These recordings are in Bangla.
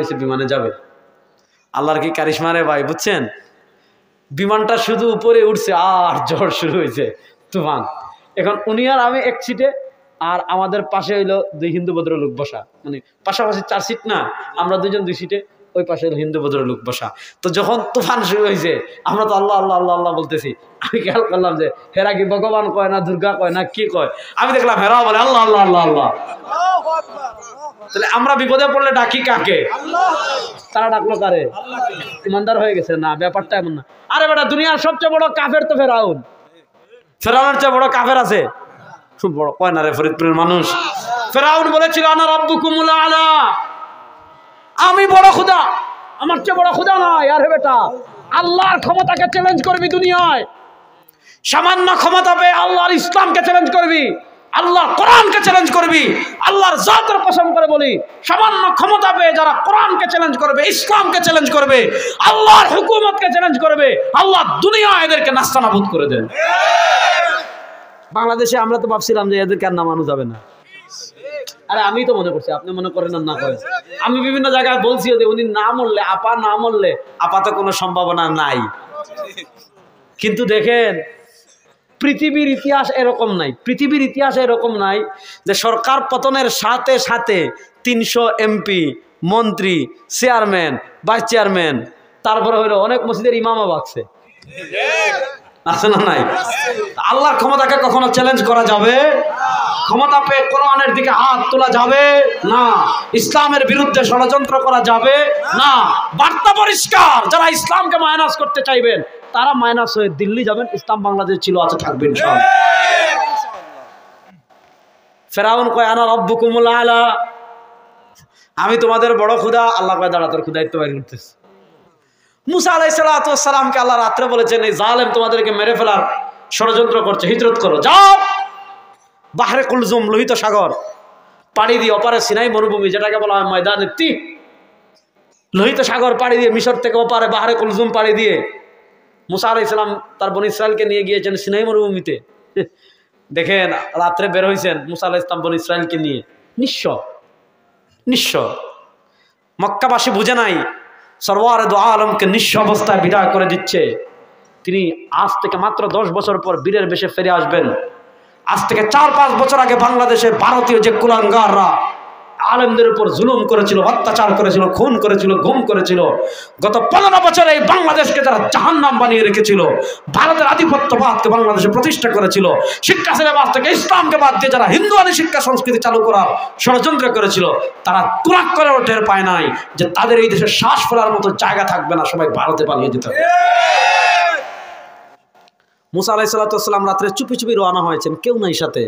নিচে বিমানে যাবে। আল্লাহর কি কারিশমা রে ভাই, বুঝছেন? বিমানটা শুধু উপরে উঠছে আর ঝড় শুরু হয়েছে, তুফান। এখন উনি আর আমি এক সিটে, আর আমাদের পাশে হইলো দুই হিন্দু ভদ্রলোক বসা, মানে পাশাপাশি 4 সিট না, আমরা দুজন 2 সিটে, ওই পাশে হলো হিন্দু ভদ্রলোক বসা। তো যখন তুফান শুরু হয়েছে আমরা তো আল্লাহ আল্লাহ আল্লাহ আল্লাহ বলতেছি। আমি খেয়াল করলাম যে হেরা কি ভগবান কয় না দুর্গা কয় না কি কয়, আমি দেখলাম হেরা বলে আল্লাহ আল্লাহ আল্লাহ আল্লাহ। তাহলে আমরা বিপদে পড়লে ডাকি কাকে? তারা ডাকলো কারে? ইমানদার হয়ে গেছে না, ব্যাপারটা এমন না। আরে বেটা, দুনিয়ার সবচেয়ে বড় কাফের তো ফেরাউন। ফেরাউনের চেয়ে বড় কাফের আছে? খুব বড় কয় না রে ফরিদপুরের মানুষ। ফেরাউন বলেছিল আনা রাব্বুকুমুল আলা, আমি বড় খোদা, আমার চেয়ে বড় খোদা নাই। আরে বেটা, আল্লাহর ক্ষমতাকে চ্যালেঞ্জ করবি দুনিয়ায়, সামান্য ক্ষমতা পেয়ে আল্লাহর ইসলামকে চ্যালেঞ্জ করবি, আল্লাহর কোরআনকে চ্যালেঞ্জ করবি। আল্লাহর জাতের কসম করে বলি, সামান্য ক্ষমতা পেয়ে যারা কোরআনকে চ্যালেঞ্জ করবে, ইসলামকে চ্যালেঞ্জ করবে, আল্লাহর হুকুমতকে চ্যালেঞ্জ করবে, আল্লাহ দুনিয়া এদেরকে নাস্তানাবুদ করে দেন। বাংলাদেশে আমরা তো ভাবছিলাম যে এদেরকে আর নামানো যাবে না। আরে আমি তো মনে করছি, আপনি মনে করেন না করেন। আমি বিভিন্ন জায়গায় বলছি যে উনি না মরলে, আপা না মরলে আপাতত কোনো সম্ভাবনা নাই। কিন্তু দেখেন পৃথিবীর ইতিহাস এরকম নাই, পৃথিবীর ইতিহাসে এরকম নাই যে সরকার পতনের সাথে সাথে 300 এমপি, মন্ত্রী, চেয়ারম্যান, ভাইস চেয়ারম্যান, তারপরে হইলো অনেক মসজিদের ইমামও বাকছে, আছে না নাই? আল্লাহর ক্ষমতাকে কখনো চ্যালেঞ্জ করা যাবে? ক্ষমতা পেয়ে কোরআনের দিকে হাত তোলা যাবে না, ইসলামের বিরুদ্ধে ষড়যন্ত্র করা যাবে না। বার্তা পরিষ্কার, যারা ইসলামকে মাইনাস করতে চাইবেন তারা মাইনাস হয়ে দিল্লি যাবেন, ইসলাম বাংলাদেশ ছিল আছে থাকবে ইনশাআল্লাহ। ফেরাউন কয় আনা রাব্বুকুমুল আলা, আমি তোমাদের বড় খোদা। আল্লাহ কয় দাঁড়া, তোর খোদায়িত্ব বাইর করতেছে। মুসা আলাইহিস সালাতু ওয়াস সালামকে আল্লাহ রাত্রে বলেছেন এই জালেম তোমাদেরকে মেরে ফেলার ষড়যন্ত্র করছে, হিজরত করো, যাও বাহরে কুলজুম, লোহিত সাগর পাড়ি দিয়ে ওপারে সিনাই মরুভূমি, যেটাকে বলা হয় ময়দানে তিহ, লোহিত সাগর পাড়ি দিয়ে মিশর থেকে ওপারে বাহরে কুলজুম পাড়ি দিয়ে মুসা আলাইহিস সালাম তার বনী ইসরায়েলকে নিয়ে গিয়েছেন সিনাই মরুভূমিতে। দেখেন রাত্রে বের হয়েছেন মুসা আলাইহিস সালাম বনী ইসরায়েলকে নিয়ে, নিঃস্ব। মক্কাবাসী বুঝে নাই সরওয়ারে দু আলমকে নিঃস্ব অবস্থায় বিদায় করে দিচ্ছে। তিনি আজ থেকে মাত্র 10 বছর পর বীরের বেশে ফিরে আসবেন। আজ থেকে 4-5 বছর আগে বাংলাদেশে ভারতীয় যে কুলাঙ্গাররা আলেমদের উপর জুলুম করেছিল, অত্যাচার করেছিল, খুন করেছিল, গুম করেছিল, গত 15 বছরে এই বাংলাদেশকে যারা জাহান্নাম বানিয়ে রেখেছিল, ভারতের আধিপত্যবাদকে বাংলাদেশে প্রতিষ্ঠা করেছিল, শিক্ষা সিলেবাস থেকে ইসলামকে বাদ দিয়ে যারা হিন্দুয়ানি শিক্ষা সংস্কৃতি চালু করার ষড়যন্ত্র করেছিল, তারা তুরাক করে টের পায় নাই যে তাদের এই দেশে শ্বাস ফেলার মতো জায়গা থাকবে না, সবাই ভারতে পালিয়ে যেতে হবে। মুসা আলাইহিস সালাতু ওয়াস সালাম রাত্রে চুপি চুপি রওনা হয়েছেন, কেউ নাই সাথে।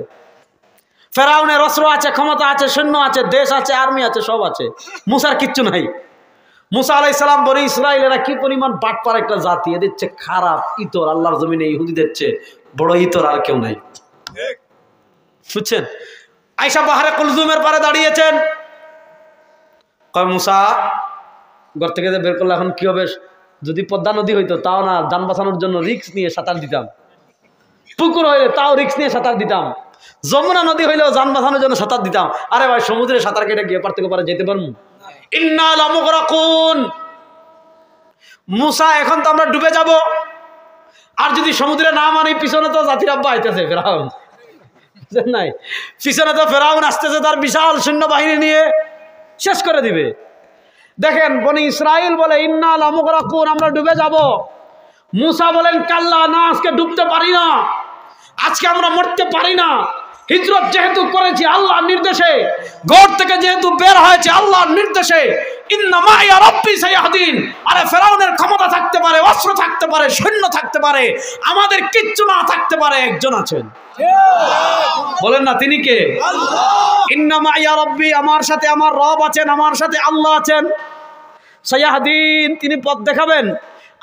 ফেরাউনের অস্ত্র আছে, ক্ষমতা আছে, সৈন্য আছে, দেশ আছে, আর্মি আছে, সব আছে, মুসার কিচ্ছু নাই। মুসা আলাইহিস সালাম বনি ইসরাইলেরা কি পরিমাণ বাটপার একটা জাতি, এদের চেয়ে খারাপ ইতর আল্লাহর জমিনে ইহুদিদের চেয়ে বড় ইতর আর কেউ নাই, বুঝছেন? আয়েশা বাহরে কুলজুমের পারে দাঁড়িয়েছেন, কয় মুসা ঘর থেকে বের করলে এখন কি হবে? যদি পদ্মা নদী হইতো তাও না, যান বাঁচানোর জন্য রিস্ক নিয়ে সাঁতার দিতাম, পুকুর হইলে তাও রিস্ক নিয়ে সাঁতার দিতাম, যমুনা নদী হইলেও যান বাঁচানোর জন্য সাঁতার দিতাম। আরে ভাই সমুদ্রে সাঁতার কেটে গিয়ে পার থেকে পারে যেতে পারবো? ইন্না লামুগরাকুন, মুসা এখন তো আমরা ডুবে যাব, আর যদি সমুদ্রে না মানি পিছনে তো জাতির আব্বা আইতেছে ফেরাউন, বুঝছেন নাই? পিছনে তো ফেরাউন আসতেছে তার বিশাল সৈন্যবাহিনী নিয়ে, শেষ করে দিবে। দেখেন বনি ইসরাইল বলে ইন্না লামুগরাকুন, আমরা ডুবে যাব। মুসা বলেন কাল্লা, না, আজকে ডুবতে পারি না, আজকে আমরা মরতে পারি না। হিজরত যেহেতু করেছি আল্লাহর নির্দেশে, ঘর থেকে যেহেতু বের হয়েছে আল্লাহর নির্দেশে, ইন্না মাইয়া রাব্বি সায়াহদিন। আরে ফেরাউনের ক্ষমতা থাকতে পারে, অস্ত্র থাকতে পারে, সৈন্য থাকতে পারে, আমাদের কিচ্ছু না থাকতে পারে, একজন আছেন, বলেন না তিনি কে? আল্লাহ। ইন্না মাইয়া রাব্বি, আমার সাথে আমার রব আছেন, আমার সাথে আল্লাহ আছেন। সায়াহদিন, তিনি পথ দেখাবেন।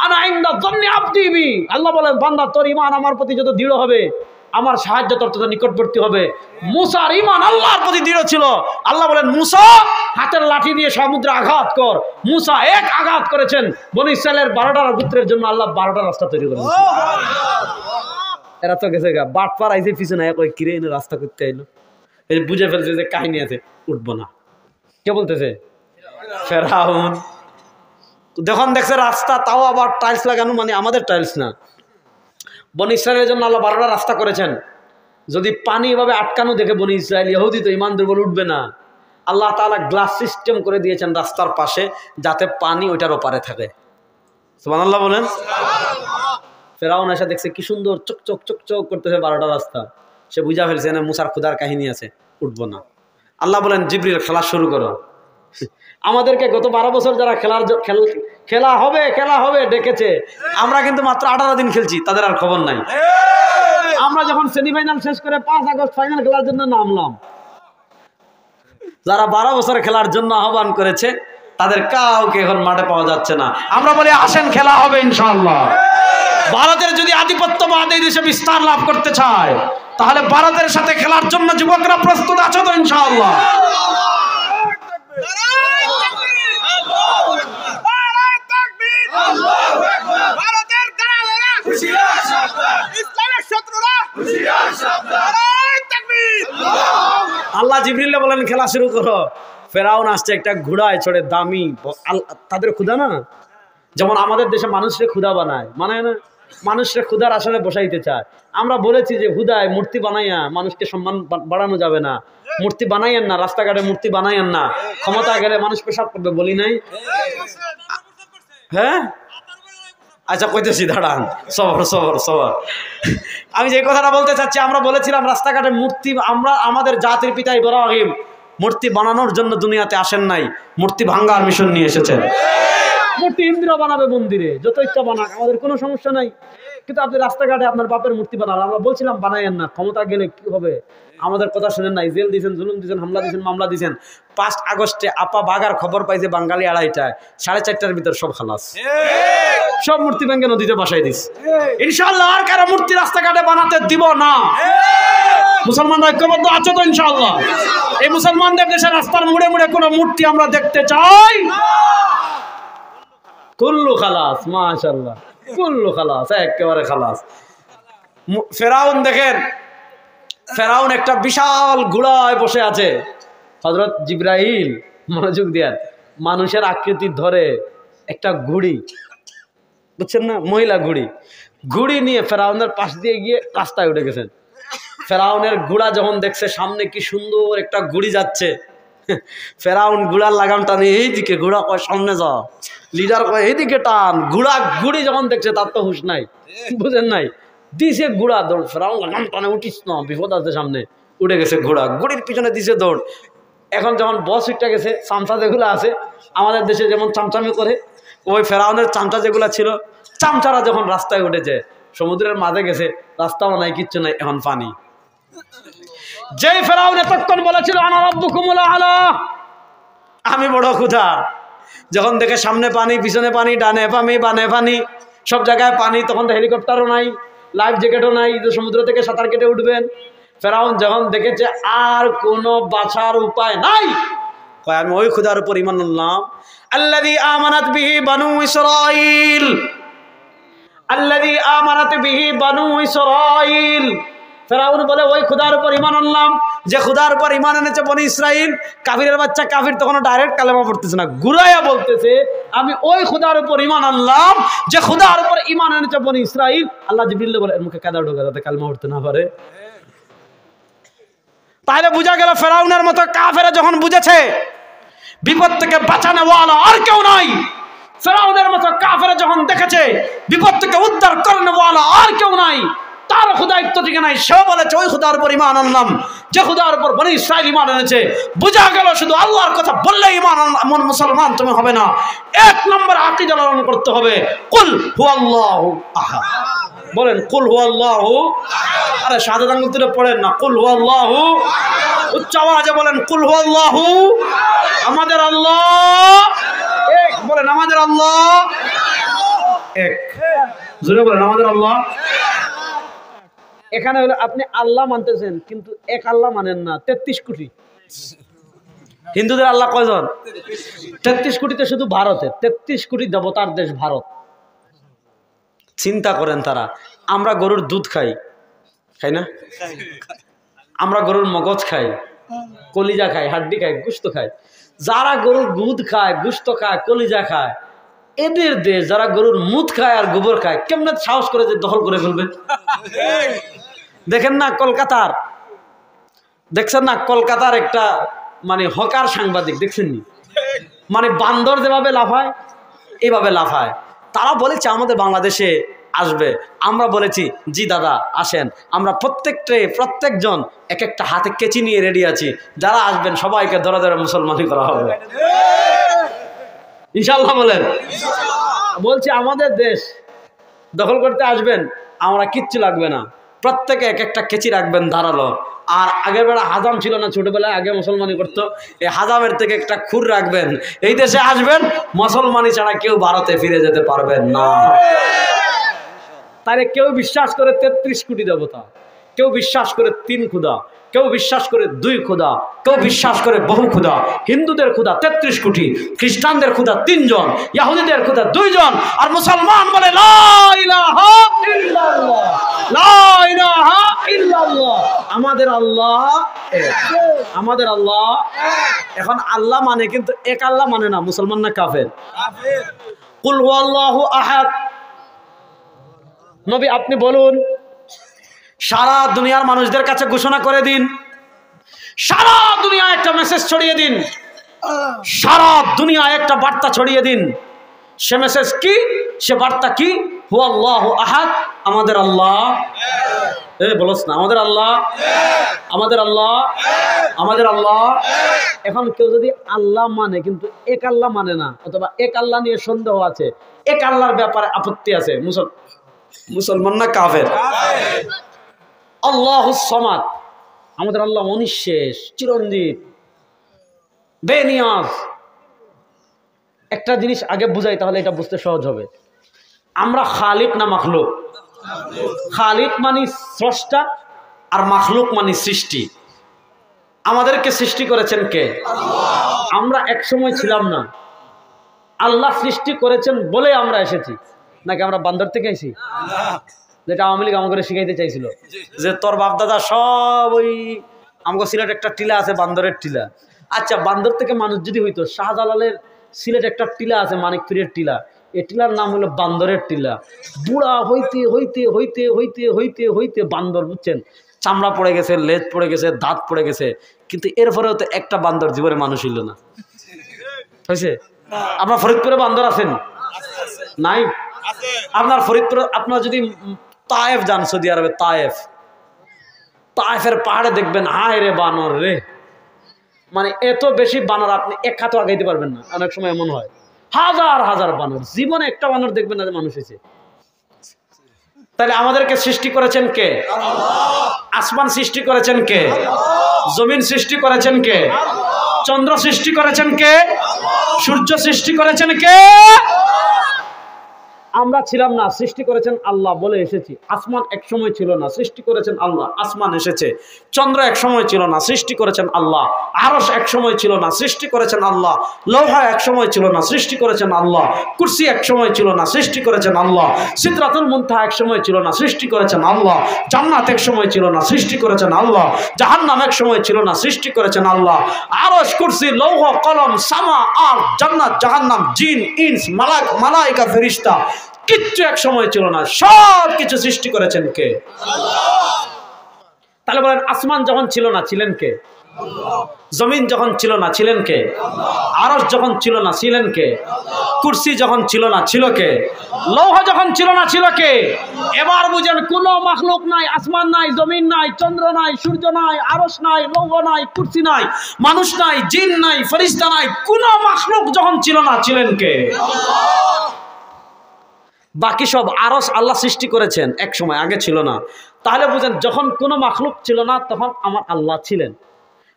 আনা ইনদা যন্নি আবদি বি, আল্লাহ বলেন বান্দা তোর ঈমান আমার প্রতি যত দৃঢ় হবে, আমার সাহায্য তোর তত নিকটবর্তী হবে। মুসার ঈমান আল্লাহর প্রতি দৃঢ় ছিল। আল্লাহ বলেন মুসা হাতের লাঠি দিয়ে সমুদ্রে আঘাত কর। মুসা এক আঘাত করেছেন, বনি ইসরাইলের 12টা গোত্রের জন্য আল্লাহ 12টা রাস্তা তৈরি করেছেন। এরা তো গেছে গা বাটপার আইছে পিছনে কই কিরে এনে রাস্তা করতে আইলো, এই বুঝে ফেলছে যে কাহিনী আছে, উঠবো না। কে বলতেছে? ফেরাউন যখন দেখছে রাস্তা, তাও আবার টাইলস লাগানো, মানে আমাদের টাইলস না, বনি ইসরায়েলের জন্য আল্লাহ 12টা রাস্তা করেছেন। যদি পানি এভাবে আটকানো দেখে বনি ইসরায়েল, ইহুদি তো ঈমান দুর্বল উঠবে না, আল্লাহ তাআলা গ্লাস সিস্টেম করে দিয়েছেন রাস্তার পাশে, যাতে পানি ওইটার ওপারে থাকে। সুবহানাল্লাহ বলেন। ফেরাউন এসে দেখছে কি সুন্দর চকচক চকচক করতেছে 12টা রাস্তা, সে বুঝা ফেলছে না মুসার খুদার কাহিনী আছে, উঠবো না। আল্লাহ বলেন জিবরিল খেলা শুরু করো। আমাদেরকে গত 12 বছর যারা খেলা হবে ডেকেছে, আমরা কিন্তু মাত্র 18 দিন খেলছি, তাদের আর খবর নাই। আমরা যখন সেমিফাইনাল শেষ করে 5 আগস্ট ফাইনাল খেলার জন্য নামলাম, যারা 12 বছর খেলার জন্য আহ্বান করেছে তাদের কাউকে এখন মাঠে পাওয়া যাচ্ছে না। আমরা বলি আসেন খেলা হবে ইনশাআল্লাহ। ভারতের যদি আধিপত্যবাদ এই দেশে বিস্তার লাভ করতে চায়, তাহলে ভারতের সাথে খেলার জন্য যুবকরা প্রস্তুত আছে তো ইনশাআল্লাহ? আল্লাহ জিবরিল বলেন খেলা শুরু করো। ফেরাউন আসছে একটা ঘোড়ায় চড়ে, দামি, তাদের ক্ষুধা না, যেমন আমাদের দেশে মানুষরে ক্ষুধা বানায়, মানে না, মানুষরে ক্ষুধার আসলে বসাইতে চায়। আমরা বলেছি যে হুদায় মূর্তি বানাইয়া মানুষকে সম্মান বাড়ানো যাবে না, মূর্তি বানাইয়েন না, রাস্তাঘাটে মূর্তি বানাইয়েন না, ক্ষমতা গেলে মানুষ পেশাব করবে, বলি নাই? হ্যাঁ আচ্ছা কইতেছি, দাঁড়ান, সবর। আমি যে কথাটা বলতে চাচ্ছি, আমরা বলেছিলাম রাস্তাঘাটে মূর্তি, আমরা আমাদের জাতির পিতা ইব্রাহিম মূর্তি বানানোর জন্য দুনিয়াতে আসেন নাই, মূর্তি ভাঙ্গার মিশন নিয়ে এসেছেন। মূর্তি ইন্দিরা বানাবে মন্দিরে, যত ইচ্ছা বানাক, আমাদের কোনো সমস্যা নাই, কিন্তু আপনি রাস্তাঘাটে আপনার বাপের মূর্তি বানাবেন। আমরা বলছিলাম বানাইয়েন না, ক্ষমতা গেলে কি হবে, আমাদের কথা শুনেন নাই, জেল দিয়েছেন, জুলুম দিয়েছেন, হামলা দিয়েছেন, মামলা দিয়েছেন। 5 আগস্টে আপা বাগার খবর পাইছে বাঙালি 2:30টায়, 4:30টার ভিতর সব খালাস, সব মূর্তি ভেঙে নদীতে বাসায় দিস। ইনশাআল্লাহ আর কারো মূর্তি রাস্তাঘাটে বানাতে দিব না। মুসলমানরা ঐক্যবদ্ধ আছে তো ইনশাআল্লাহ? এই মুসলমানদের দেশে রাস্তার মুড়ে মুড়ে কোনো মূর্তি আমরা দেখতে চাই? কুল্লু খালাস, মাশাআল্লাহ, কুল্লু খালাস, একেবারে খালাস। ফেরাউন দেখেন, ফেরাউন একটা বিশাল ঘোড়ায় বসে আছে। হযরত জিবরাইল, মনোযোগ দেন, মানুষের আকৃতি ধরে একটা ঘুড়ি, বুঝছেন না, মহিলা ঘুড়ি নিয়ে ফেরাউনের পাশ দিয়ে গিয়ে রাস্তায় উঠে গেছেন। ফেরাউনের ঘোড়া যখন দেখছে সামনে কি সুন্দর একটা ঘুড়ি যাচ্ছে, ফেরাউন ঘোড়ার লাগাম টানে এইদিকে, ঘোড়া কয় সামনে যা, লিডার কয় এইদিকে টান। ঘুড়ি যখন দেখছে তার তো হুঁশ নাই, বুঝেন নাই, দিছে ঘোড়া দৌড়। ফেরাউন লাগাম টানে, উঠিস না, বিপদ আছে সামনে। উঠে গেছে ঘুড়ির পিছনে দিছে দৌড়। এখন যখন বস উঠে গেছে, চামচা যেগুলো আছে আমাদের দেশে যেমন চামচামি করে, ওই ফেরাউনের চামচা যেগুলো ছিল, চামচারা যখন রাস্তায় উঠেছে, সমুদ্রের মাঝে গেছে, রাস্তাও নাই, কিচ্ছু নাই, এখন পানি। যেই ফেরাউন এতক্ষণ বলেছিল আনা রাব্বুকুমুল আলা, আমি বড় ক্ষুধা, যখন দেখে সামনে পানি, পিছনে পানি, ডানে পানি, বামে পানি, সব জায়গায় পানি, তখন তো হেলিকপ্টারও নাই, লাইফ জ্যাকেটও নাই যে সমুদ্র থেকে সাঁতার কেটে উঠবেন। ফেরাউন যখন দেখেছে আর কোনো বাঁচার উপায় নাই, কয় আমি ওই ক্ষুধার উপর ঈমান আনলাম, আল্লাযী আমানাত বিহি বানু ইসরাঈল, আল্লাযী আমানাত বিহি বানু ইসরাঈল। ফেরাউন বলে ওই খোদার উপর ঈমান আনলাম যে খোদার উপর ঈমান এনেছে বনি ইসরাইল। কাফিরের বাচ্চা কাফির তখন ডাইরেক্ট কালেমা পড়তেছে না, ঘুরাইয়া বলতেছে আমি ওই খোদার উপর ঈমান আনলাম যে খোদার উপর ঈমান এনেছে বনি ইসরাইল। আল্লাহ জিবরিল বলে এর মুখে কাদা ঢোকা যাতে কালেমা পড়তে না পারে। তাহলে বোঝা গেল ফেরাউনের মতো কাফেরা যখন বুঝেছে বিপদ থেকে বাঁচানো ওয়ালা আর কেউ নাই, ফেরাউনের মতো কাফেরা যখন দেখেছে বিপদ থেকে উদ্ধার করানো ওয়ালা আর কেউ নাই, তার খুদায়িত্ব ঠিক নাই, সে বলেছে ওই খুদার উপর ঈমান আনলাম যে খুদার উপর বনি ইসরাইল ঈমান এনেছে। বোঝা গেল শুধু আল্লাহর কথা বললে ঈমান এমন মুসলমান তুমি হবে না, 1 নম্বর আকীদা লালন করতে হবে। কুল হুয়াল্লাহু আহাদ, বলেন কুল হুয়াল্লাহু, আরে শাহাদাত আঙ্গুল তুলে পড়েন না, কুল হুয়াল্লাহু, উচ্চ আওয়াজে বলেন কুল হুয়াল্লাহু, আমাদের আল্লাহ এক, বলেন আমাদের আল্লাহ এক, জোরে বলেন আমাদের আল্লাহ। এখানে হলো আপনি আল্লাহ মানতেছেন কিন্তু এক আল্লাহ মানেন না, 33 কোটি। হিন্দুদের আল্লাহ কয়জন? 33 কোটিতে শুধু ভারতে 33 কোটি দেবতার দেশ ভারত। চিন্তা করেন তারা, আমরা গরুর দুধ খাই, খাই না? আমরা গরুর মগজ খাই, কলিজা খাই, হাড্ডি খাই, গোশত খাই, যারা গরুর দুধ খায়, গোশত খায়, কলিজা খায়, এদের দেশ যারা গরুর মুত খায় আর গোবর খায়, কেমনে সাহস করে যে দখল করে ফেলবে? দেখেন না কলকাতার, দেখছেন না কলকাতার একটা মানে হকার সাংবাদিক দেখছেন নি? মানে বান্দর যেভাবে লাফায় এইভাবে লাফায়। তারা বলেছে আমাদের বাংলাদেশে আসবে, আমরা বলেছি জি দাদা আসেন, আমরা প্রত্যেকজন এক একটা হাতে কেচি নিয়ে রেডি আছি, যারা আসবেন সবাইকে ধরে ধরে মুসলমানি করা হবে ইনশাআল্লাহ। বলেন বলছি আমাদের দেশ দখল করতে আসবেন, আমরা কিচ্ছু লাগবে না, প্রত্যেকে এক একটা কেচি রাখবেন ধারালো। আর আগের বেলা হাজাম ছিল না, ছোটবেলায় আগে মুসলমানি করতো, এই হাজামের থেকে একটা খুর রাখবেন, এই দেশে আসবেন মুসলমানি ছাড়া কেউ ভারতে ফিরে যেতে পারবেন না। তাহলে কেউ বিশ্বাস করে ৩৩ কোটি দেবতা, কেউ বিশ্বাস করে ৩ খুদা, কেউ বিশ্বাস করে ২ খুদা, কেউ বিশ্বাস করে বহু খুদা। হিন্দুদের খুদা ৩৩ কোটি, খ্রিস্টানদের খুদা ৩ জন, ইহুদিদের খুদা ২ জন, আর মুসলমান বলে লা ইলাহা ইল্লাল্লাহ, লা ইলাহা ইল্লাল্লাহ। আমাদের আল্লাহ এক, আমাদের আল্লাহ। এখন আল্লাহ মানে কিন্তু এক আল্লাহ মানে না, মুসলমান না কাফের? কুল হুয়াল্লাহু আহাদ। নবী আপনি বলুন, সারা দুনিয়ার মানুষদের কাছে ঘোষণা করে দিন, সারা দুনিয়া একটা মেসেজ ছড়িয়ে দিন, সারা দুনিয়া একটা বার্তা ছড়িয়ে দিন। সে মেসেজ কি, সে বার্তা কি? হুয়াল্লাহু আহাদ, আমাদের আল্লাহ। বলছ না আমাদের আল্লাহ, আমাদের আল্লাহ, আমাদের আল্লাহ। এখন কেউ যদি আল্লাহ মানে কিন্তু এক আল্লাহ মানে না, অথবা এক আল্লাহ নিয়ে সন্দেহ আছে, এক আল্লাহর ব্যাপারে আপত্তি আছে, মুসলমান না কাফের? আল্লাহুস সামাদ, আমাদের আল্লাহ অনিঃশেষ, চিরঞ্জীব, বেনিয়াজ। একটা জিনিস আগে বুঝাই, তাহলে এটা বুঝতে সহজ হবে। আমরা খালিক না মাখলুক? খালিক মানে স্রষ্টা, আর মাখলুক মানে সৃষ্টি। আমাদেরকে সৃষ্টি করেছেন কে? আমরা এক সময় ছিলাম না, আল্লাহ সৃষ্টি করেছেন বলে আমরা এসেছি, নাকি আমরা বান্দর থেকে আইছি? যেটা আওয়ামী লীগ আমাকে শিখাইতে চাইছিল, যে তোর বাপ দাদা সব ওই আমাকে সিলেট একটা টিলা আছে বান্দরের টিলা। আচ্ছা, বান্দর থেকে মানুষ যদি হইতো, শাহজালালের সিলেট একটা টিলা আছে মানিকপুরের টিলা, এই টিলার নাম হলো বান্দরের টিলা। বুড়া হইতে হইতে হইতে হইতে হইতে হইতে বান্দর, বুঝছেন, চামড়া পড়ে গেছে, লেজ পড়ে গেছে, দাঁত পড়ে গেছে, কিন্তু এরপরেও তো একটা বান্দর জীবনে মানুষ হইল না। হয়েছে? আপনার ফরিদপুরে বান্দর আছেন? নাই? আপনার ফরিদপুরে, আপনার যদি তায়েফ যান, সৌদি আরবে তায়েফের পাহাড়ে দেখবেন, হায় রে বানর রে, মানে এত বেশি বানর আপনি এক হাতও আগাইতে পারবেন না। অনেক সময় এমন হয়, হাজার হাজার বানর, জীবনে একটা বানর দেখবেন না যে মানুষ হয়েছে। তাহলে আমাদেরকে সৃষ্টি করেছেন কে? আসমান সৃষ্টি করেছেন কে? জমিন সৃষ্টি করেছেন কে? চন্দ্র সৃষ্টি করেছেন কে? সূর্য সৃষ্টি করেছেন কে? আমরা ছিলাম না, সৃষ্টি করেছেন আল্লাহ বলে এসেছি। আসমান এক সময় ছিল না, সৃষ্টি করেছেন আল্লাহ, আসমান এসেছে। চন্দ্র এক সময় ছিল না, সৃষ্টি করেছেন আল্লাহ। আরশ এক সময় ছিল না, সৃষ্টি করেছেন আল্লাহ। লৌহা এক সময় ছিল না, সৃষ্টি করেছেন আল্লাহ। কুরসি এক সময় ছিল না, সৃষ্টি করেছেন আল্লাহ। সিদরাতুল মুনতাহা এক সময় ছিল না, সৃষ্টি করেছেন আল্লাহ। জান্নাত এক সময় ছিল না, সৃষ্টি করেছেন আল্লাহ। জাহান্নাম এক সময় ছিল না, সৃষ্টি করেছেন আল্লাহ। আরশ, কুরসি, লৌহ, কলম, সামা, আর জান্নাত, জাহান্নাম, জিন, ইনস, মালাইকা, ফেরেশতা কিচ্ছু এক সময় ছিল না, সব কিছু সৃষ্টি করেছেন কে? তাহলে বলেন, আসমান যখন ছিল না ছিলেন কে? জমিন যখন ছিল না ছিলেন কে? আরশ যখন ছিল না ছিলেন কে? কুরসি যখন ছিল না ছিল কে? লৌহ যখন ছিল না ছিল কে? এবার বুঝেন, কোন মাখলুক নাই, আসমান নাই, জমিন নাই, চন্দ্র নাই, সূর্য নাই, আরশ নাই, লৌহ নাই, কুরসি নাই, মানুষ নাই, জিন নাই, ফেরেশতা নাই, কোন মাখলুক যখন ছিল না ছিলেন কে? বাকি সব আরশ আল্লাহ সৃষ্টি করেছেন এক সময়, আগে ছিল না। তাহলে বুঝেন, যখন কোনো মাখলুক ছিল না তখন আমার আল্লাহ ছিলেন।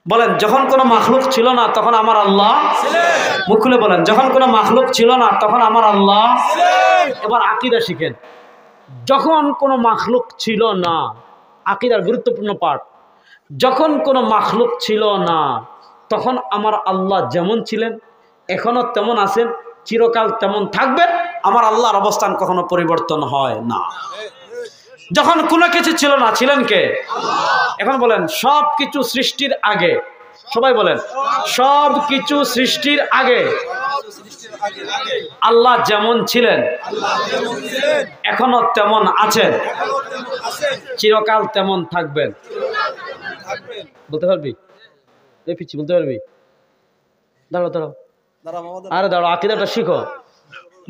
বলেন, যখন কোনো মাখলুক ছিল না তখন আমার আল্লাহ ছিলেন। মুখ খুলে বলেন, যখন কোনো মাখলুক ছিল না তখন আমার আল্লাহ ছিলেন। এবার আকীদা শিখেন। যখন কোনো মাখলুক ছিল না, আকীদার গুরুত্বপূর্ণ পাঠ, যখন কোনো মাখলুক ছিল না তখন আমার আল্লাহ যেমন ছিলেন, এখনো তেমন আছেন, চিরকাল তেমন থাকবেন। আমার আল্লাহর অবস্থান কখনো পরিবর্তন হয় না। যখন কোনো কিছু ছিল না ছিলেন কে? এখন বলেন, সব কিছু সৃষ্টির আগে সবাই বলেন, সব কিছু সৃষ্টির আগে আল্লাহ যেমন ছিলেন এখনো তেমন আছেন, চিরকাল তেমন থাকবেন। বলতে পারবি? পিচ্ছি বলতে পারবি? দাঁড়াও দাঁড়াও, আরে দাঁড়াও, আকীদাটা শিখো।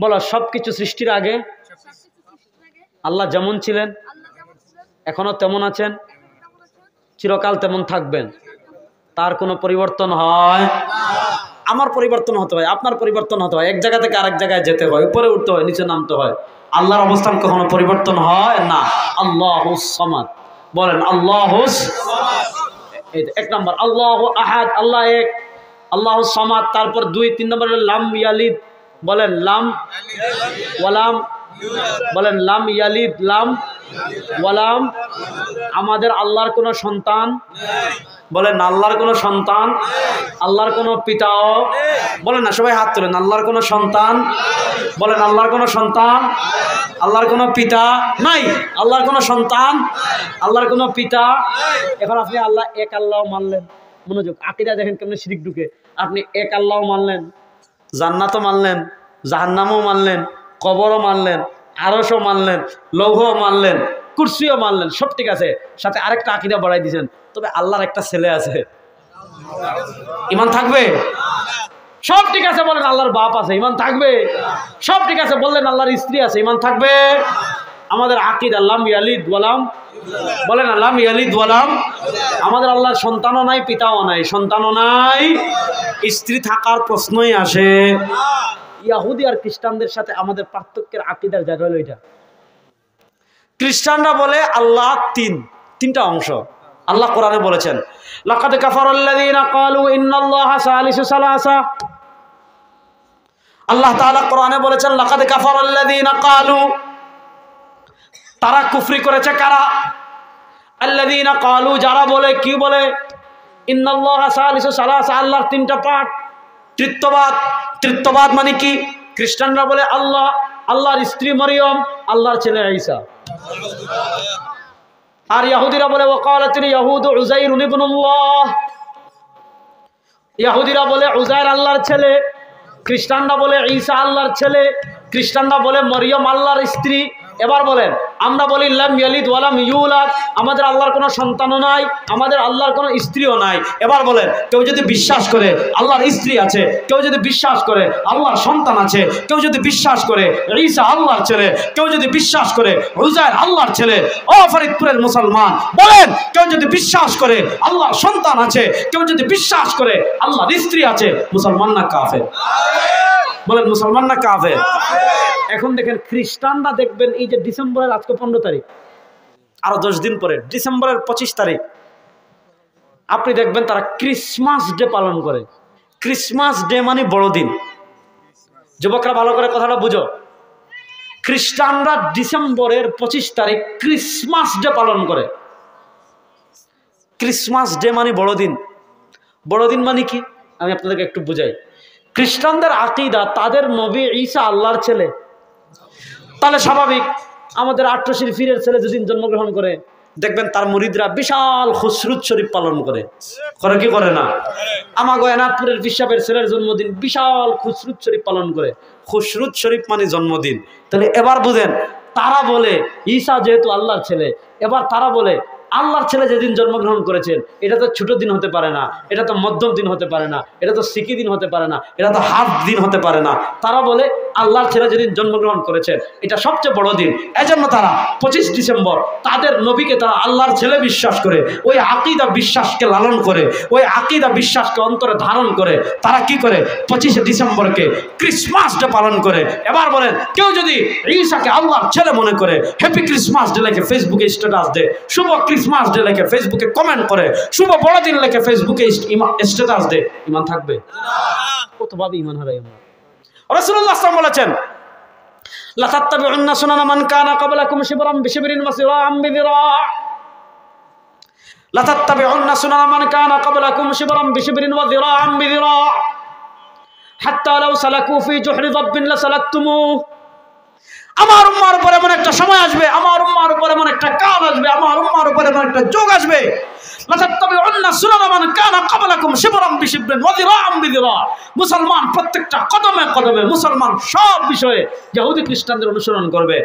বলো, সবকিছু সৃষ্টির আগে আল্লাহ যেমন ছিলেন এখনো তেমন আছেন, চিরকাল তেমন থাকবেন, তার কোনো পরিবর্তন হয়? আমার পরিবর্তন হতে হয়, আপনার পরিবর্তন হতে হয়, এক জায়গা থেকে আরেক জায়গায় যেতে হয়, উপরে উঠতে হয়, নিচে নামতে হয়। আল্লাহর অবস্থান কখনো পরিবর্তন হয় না। আল্লাহুস সামাদ, বলেন আল্লাহুস। এক নম্বর আল্লাহু আহাদ, আল্লাহ এক, আল্লাহুস সামাদ। তারপর 2 3 নম্বর লাম ইয়ালিদ, বলেন লাম ওয়ালাম, বলেন লাম ইয়ালিদ লাম ওয়ালাম। আমাদের আল্লাহর কোনো সন্তান, বলেন আল্লাহর কোনো সন্তান, আল্লাহর কোনো পিতাও, বলেন না সবাই হাত তোলেন, আল্লাহর কোনো সন্তান, বলেন আল্লাহর কোনো সন্তান, আল্লাহর কোনো পিতা নাই, আল্লাহর কোনো সন্তান, আল্লাহর কোনো পিতা। এখন আপনি আল্লাহ এক আল্লাহ মানলেন, মনোযোগ, আকীদা দেখেন কেমন শিরক ঢুকে। আপনি এক আল্লাহ মানলেন, জান্নাতও মানলেন, জাহান্নামও মানলেন, কবরও মানলেন, আরশও মানলেন, লৌহও মানলেন, কুরসিও মানলেন, সব ঠিক আছে, সাথে আরেকটা আকীদা বাড়াই দিয়েছেন, তবে আল্লাহর একটা ছেলে আছে, ঈমান থাকবে? সব ঠিক আছে, বলেন আল্লাহর বাপ আছে, ঈমান থাকবে? সব ঠিক আছে, বললেন আল্লাহর স্ত্রী আছে, ঈমান থাকবে? আমাদের আকীদা লাম ইয়ালিদ ওয়ালাম, বলেন লাম ইয়ালিদ ওয়ালাম। আমাদের আল্লাহর সন্তানও নাই, পিতাও নাই, সন্তানও নাই, স্ত্রী থাকার প্রশ্নই আসে। ইহুদি আর খ্রিস্টানদের সাথে আমাদের পার্থক্যের আকীদার জায়গা হলো এটা। খ্রিস্টানরা বলে আল্লাহ তিনটা অংশ। আল্লাহ কোরআনে বলেছেন, লাকাদ কাফারাল্লাযীনা ক্বালু ইন্নাল্লাহা সালিসু সালাসা। আল্লাহ তাআলা কোরআনে বলেছেন, লাকাদ কাফারাল্লাযীনা ক্বালু, তারা কুফরি করেছে। কারা? আল্লাযীনা ক্বালু, যারা বলে, কি বলে? ইন্নাল্লাহা সালিসু সালাসা, আল্লাহর 3টা পার্ট, তৃত্ববাদ। তৃত্ববাদ মানে কি? খ্রিস্টানরা বলে আল্লাহ, আল্লাহর স্ত্রী মরিয়ম, আল্লাহর ছেলে ঈসা। আর ইহুদিরা বলে ওয়াকালাতিল ইয়াহুদু উযাইরুন ইবনুল্লাহ, ইহুদিরা বলে উযাইর আল্লাহর ছেলে, খ্রিস্টানরা বলে ঈসা আল্লাহর ছেলে, খ্রিস্টানরা বলে মরিয়ম আল্লাহর স্ত্রী। এবার বলেন, আমরা বলি লাম ইয়ালিদ ওয়ালাম ইউলাদ, আমাদের আল্লাহর কোনো সন্তানও নাই, আমাদের আল্লাহর কোনো স্ত্রীও নাই। এবার বলেন, কেউ যদি বিশ্বাস করে আল্লাহর স্ত্রী আছে, কেউ যদি বিশ্বাস করে আল্লাহর সন্তান আছে, কেউ যদি বিশ্বাস করে ঈসা আল্লাহর ছেলে, কেউ যদি বিশ্বাস করে উযাইর আল্লাহর ছেলে, ও ফরিদপুরের মুসলমান বলেন, কেউ যদি বিশ্বাস করে আল্লাহর সন্তান আছে, কেউ যদি বিশ্বাস করে আল্লাহর স্ত্রী আছে, মুসলমান না কাফের? বলেন মুসলমান না কাফের? এখন দেখেন খ্রিস্টানরা দেখবেন, এই যে ডিসেম্বরের আজকে 15 তারিখ, আরো 10 দিন পরে ডিসেম্বরের 25 তারিখ আপনি দেখবেন তারা ক্রিসমাস ডে পালন করে। ক্রিসমাস ডে মানে বড়দিন। যুবকরা ভালো করে কথাটা বুঝো, খ্রিস্টানরা ডিসেম্বরের 25 তারিখ ক্রিসমাস ডে পালন করে। ক্রিসমাস ডে মানে বড়দিন। বড়দিন মানে কি আমি আপনাদেরকে একটু বুঝাই। খ্রিস্টানদের আকীদা তাদের নবী ঈসা আল্লাহর ছেলে, তাহলে স্বাভাবিক আমাদের আট্রশির ফিরের ছেলে যেদিন জন্মগ্রহণ করে দেখবেন তার মুরিদরা বিশাল খুসরুদ শরীফ পালন করে কি করে না? আমাগো এনাদপুরের পিসাবের ছেলের জন্মদিন বিশাল খুসরুদ শরীফ পালন করে। খুসরুদ শরীফ মানে জন্মদিন। তাহলে এবার বুঝেন, তারা বলে ঈসা যেহেতু আল্লাহর ছেলে, এবার তারা বলে আল্লাহর ছেলে যেদিন জন্মগ্রহণ করেছেন এটা তো ছোট দিন হতে পারে না, এটা তো মধ্যম দিন হতে পারে না, এটা তো সিকি দিন হতে পারে না, এটা তো হাফ দিন হতে পারে না। তারা বলে আল্লাহর ছেলে যেদিন জন্মগ্রহণ করেছেন এটা সবচেয়ে বড় দিন। এজন্য তারা 25 ডিসেম্বর তাদের নবীকে তারা আল্লাহর ছেলে বিশ্বাস করে, ওই আকীদা বিশ্বাসকে লালন করে, ওই আকীদা বিশ্বাসকে অন্তরে ধারণ করে তারা কি করে 25 ডিসেম্বরকে ক্রিসমাস ডে পালন করে। এবার বলেন, কেউ যদি ঈসাকে আল্লাহর ছেলে মনে করে হ্যাপি ক্রিসমাস ডে লেখে ফেসবুকে স্ট্যাটাস দেয়, শুভ ক্রিসমাস ডে লেখে ফেসবুকে কমেন্ট করে, শুভ বড়দিন লেখে ফেসবুকে স্ট্যাটাস দেয়, ঈমান থাকবে? কতভাবে ঈমান হারাই আমরা। রাসূলুল্লাহ সাল্লাল্লাহু আলাইহি ওয়াসাল্লাম বলেছেন, লা তাত্তাবিউন্না সুনানা মান কানা ক্বাবলাকুম শিবরান বিশিবরিন ওয়া সিরাআম বিযিরা', লা তাত্তাবিউন্না সুনানা মান কানা ক্বাবলাকুম শিবরান বিশিবরিন ওয়া সিরাআম বিযিরা' হাত্তা লাউ সালাকু ফি জুহরি যাব্বিন লাসালাকতুমুহ। আমার উম্মার উপরে এমন একটা সময় আসবে, আমার উম্মার উপরে এমন একটা কাল আসবে, আমার উম্মার উপরে এমন একটা যোগ আসবে, মুসলমান প্রত্যেকটা কদমে কদমে মুসলমান সব বিষয়ে ইহুদি খ্রিস্টানদের অনুসরণ করবে।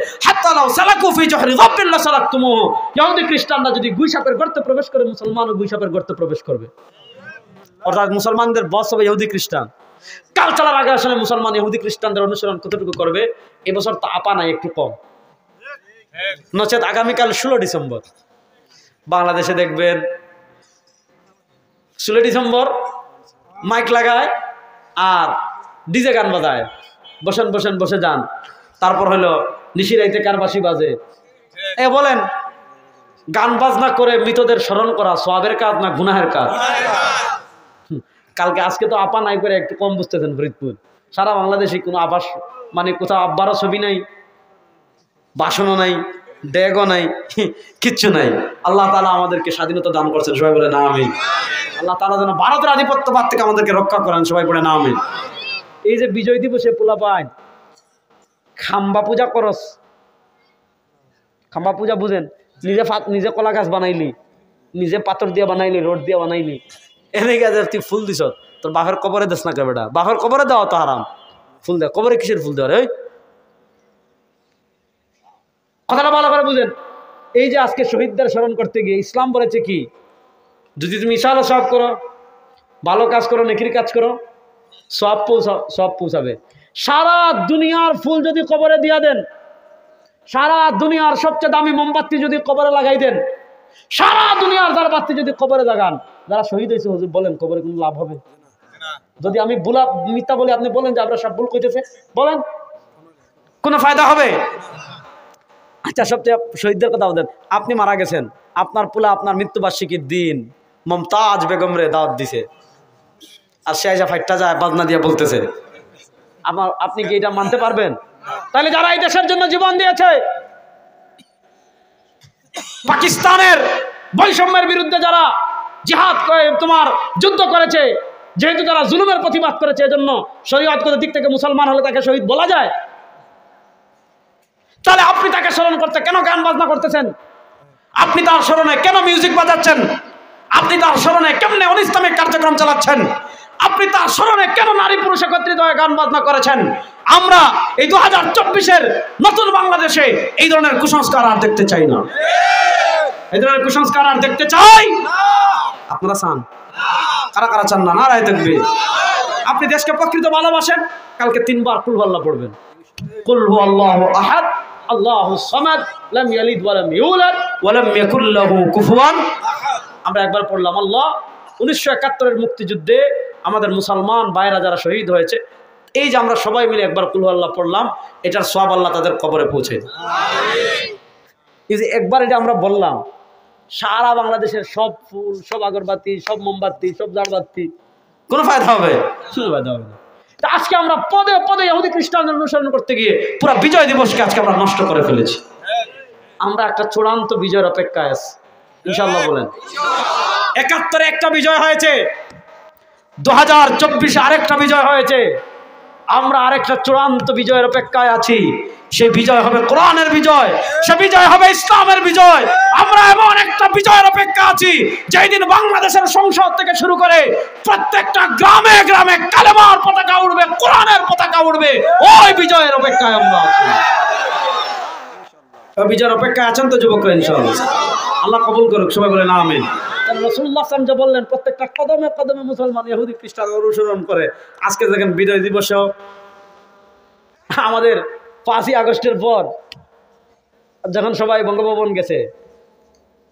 ইহুদি খ্রিস্টানরা যদি গুইসাপের গর্তে প্রবেশ করে, মুসলমানও গুইসাপের গর্তে প্রবেশ করবে। অর্থাৎ মুসলমানদের বস হবে ইহুদি খ্রিস্টান। কাল চলার আগে আসলে মুসলমান ইহুদি খ্রিস্টানদের অনুসরণ কতটুকু করবে? এবছর তো আপা নাই, একটু কম, নচেত আগামীকাল 16 ডিসেম্বর বাংলাদেশে দেখবেন 16 ডিসেম্বর মাইক লাগায় আর ডিজে গান বাজায়, বসেন বসেন বসে যান। তারপর হলো নিশিরাইতে কারবাসি বাজে। বলেন, গান বাজনা করে মৃতদের স্মরণ করা সওয়াবের কাজ না গুনাহের কাজ? কালকে আজকে তো আপা নাই করে একটু কম বুঝতেছেন ফরিদপুর। সারা বাংলাদেশে কোনো আবাস মানে কোথাও আব্বারও ছবি নাই, বাসনও নাই, ডেগও নাই, কিচ্ছু নাই। আল্লাহ তাআলা আমাদেরকে স্বাধীনতা দান করছেন, সবাই বলে না আমিন। আল্লাহ তাআলা যেন ভারতের আধিপত্যবাদ থেকে আমাদেরকে রক্ষা করেন, সবাই বলে না আমিন। এই যে বিজয় দিবসে পোলা পায় খাম্বা পূজা করস, খাম্বা পূজা বুঝেন? নিজে কলা গাছ বানাইলি, নিজে পাথর দিয়ে বানাইলি, রোড দিয়ে বানাইলি, এনে গেছে তুই ফুল দিস, তোর বাপের কবরে দেশ না কে বেটা? বাপের কবরে দেওয়া তো হারাম, ফুল দেওয়া। কবরে কিসের ফুল দেওয়া? এই কথাটা ভালো করে বুঝেন। এই যে আজকে শহীদদের স্মরণ করতে গিয়ে ইসলাম বলেছে কি, যদি তুমি ইনশাআল্লাহ সওয়াব করো, ভালো কাজ করো, নেকির কাজ করো, সব পৌঁছাবে। সারা দুনিয়ার ফুল যদি কবরে দিয়া দেন, সারা দুনিয়ার সবচেয়ে দামি মোমবাতি যদি কবরে লাগাই দেন, সারা দুনিয়ার যার বাতি যদি কবরে লাগান, যারা শহীদ হয়েছে হুজুর বলেন কবরে কোনো লাভ হবে? যদি আমি মিথ্যা বলি, আপনি বলেন যে আমরা সব ভুল কইতেছে, বলেন কোনো ফায়দা হবে? আচ্ছা, সবচেয়ে শহীদদের কথা বলেন। আপনি মারা গেছেন, আপনার পোলা আপনার মৃত্যুবার্ষিকীর দিন মমতাজ বেগম রে দাওয়াত দিছে, আর সে যা ফাইটটা যায় বাজনা দিয়ে বলতেছে, আপনি কি এটা মানতে পারবেন? তাহলে যারা এই দেশের জন্য জীবন দিয়েছে, পাকিস্তানের বৈষম্যের বিরুদ্ধে যারা জিহাদ তোমার যুদ্ধ করেছে, যেহেতু তারা জুলুমের প্রতিবাদ করেছে, এজন্য শরীয়তগত দিক থেকে মুসলমান হলে তাকে শহীদ বলা যায়। তাহলে আপনি তাকে স্মরণ করতে কেন গান বাজনা করতেছেন? আপনি তার স্মরণে কেন মিউজিক বাজাচ্ছেন? আপনি তার স্মরণে কেমনে অনিসলামিক কার্যক্রম চালাচ্ছেন? আপনি তার স্মরণে কেন নারী পুরুষ একত্রিত হয়ে গান বাজনা করেছেন? আমরা এই 2024-এর নতুন বাংলাদেশে এই ধরনের কুসংস্কার আর দেখতে চাই না। এই ধরনের কুসংস্কার আর দেখতে চাই আপনারা চান? কারা কারা চান না? নারায়ে তাকবীর। আপনি দেশকে প্রকৃত ভালোবাসেন, কালকে 3 বার কুল হুয়াল্লাহ পড়বেন। কুল হুয়াল্লাহু আহাদ আল্লাহুস সামাদ লাম ইয়ালিদ ওয়া লাম ইউলাদ ওয়া লাম ইয়াকুল লাহু কুফুয়ান। আমরা একবার পড়লাম আল্লাহ। 1971-এর মুক্তিযুদ্ধে আমাদের মুসলমান ভাইরা যারা শহীদ হয়েছে, এই যে আমরা সবাই মিলে একবার কুল হুয়াল্লাহ পড়লাম, এটার সওয়াব আল্লাহ তাদের কবরে পৌঁছে দিন। এই যে একবার এটা আমরা বললাম, সারা বাংলাদেশের সব ফুল, সব আগরবাতি, সব মোমবাতি, সব জারবাতি, কোনো ফায়দা হবে? শুধু ফায়দা হবে না। আজকে আমরা পদে পদে ইহুদি খ্রিস্টানদের অনুসরণ করতে গিয়ে পুরো বিজয় দিবসকে আজকে আমরা নষ্ট করে ফেলেছি। আমরা একটা চূড়ান্ত বিজয়ের অপেক্ষায় আছি, ইনশাআল্লাহ বলেন। 71-এ একটা বিজয় হয়েছে, 2024-এ আরেকটা বিজয় হয়েছে, আমরা আরেকটা চূড়ান্ত বিজয়ের অপেক্ষায় আছি। সেই বিজয় হবে কোরআনের বিজয়, সে বিজয় হবে ইসলামের বিজয়। আমরা এমন একটা বিজয়ের অপেক্ষা আছি, যেই দিন বাংলাদেশের সংসদ থেকে শুরু করে প্রত্যেকটা গ্রামে গ্রামে কালেমার পতাকা উড়বে, কোরআনের পতাকা উড়বে। ওই বিজয়ের অপেক্ষায় আমরা আছি। ওই বিজয়ের অপেক্ষায় আছেন তো যুবকরা? ইনশাআল্লাহ আল্লাহ কবুল করুক, সবাই বলে না আমিন। রাসূলুল্লাহ সাল্লাল্লাহু আলাইহি ওয়াসাল্লাম যে বললেন, প্রত্যেকটা কদমে কদমে মুসলমান ইহুদি খ্রিস্টান অনুসরণ করে। আজকে দেখেন বিজয় দিবসেও আমাদের 5ই আগস্টের পর যখন সবাই বঙ্গভবন গেছে,